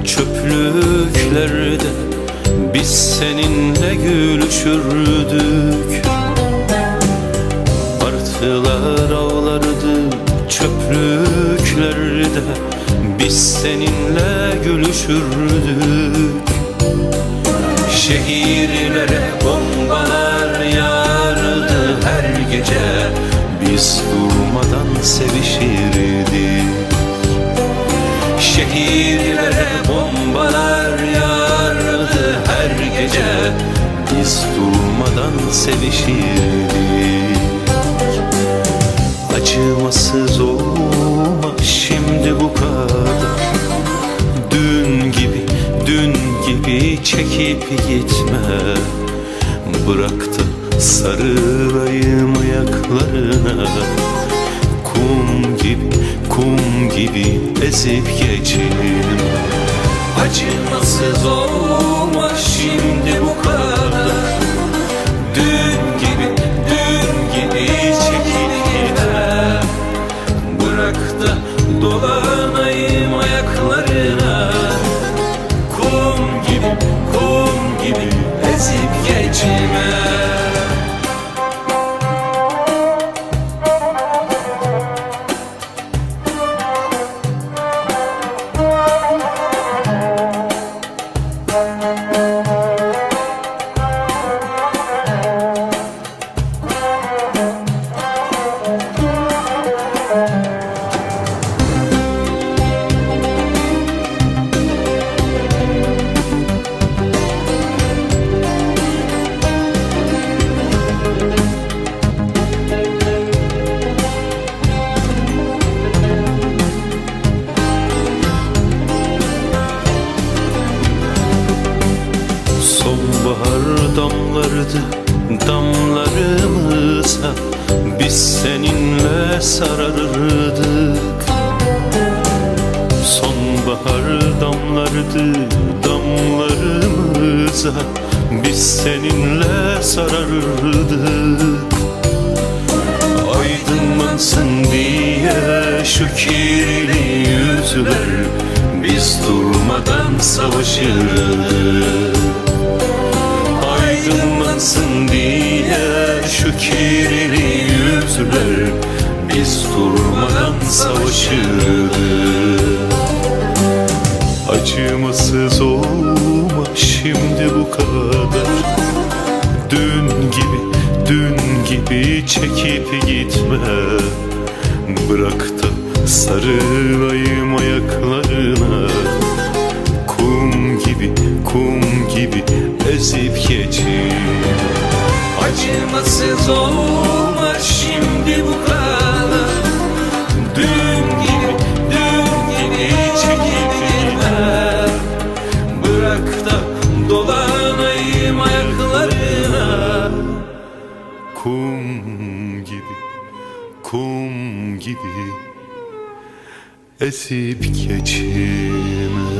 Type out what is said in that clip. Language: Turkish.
Çöplüklerde biz seninle gülüşürdük. Martılar avlardı çöplüklerde, biz seninle gülüşürdük. Şehirlere bombalar yağardı her gece, biz durmadan sevişirdik. Şehirlere bombalar yağardı her gece, biz durmadan sevişirdik. Acımasız olma şimdi bu kadar, dün gibi çekip gitme. Bırak da sarılayım ayaklarına, kum gibi ezip geçelim. Acımasız olma şimdi bu kadar, dün gibi çekip gitme. Bırak da dolanayım ayaklarına, kum gibi ezip geçme. Sonbahar damlardı damlarımıza, biz seninle sararırdık. Sonbahar damlardı damlarımıza, biz seninle sararırdık. Aydınlansın diye şu kirli yüzler, biz durmadan savaşırdık. Aydınlansın diye şu kirli yüzler, biz durmadan savaşırdık. Acımasız olma şimdi bu kadar, dün gibi çekip gitme. Bırak da sarılayım ayaklarına, kum gibi ezip geçeyim. Acımasız olma şimdi bu kadar, dün gibi çekip gitme. Bırak da dolanayım ayaklarına, kum gibi ezip geçme.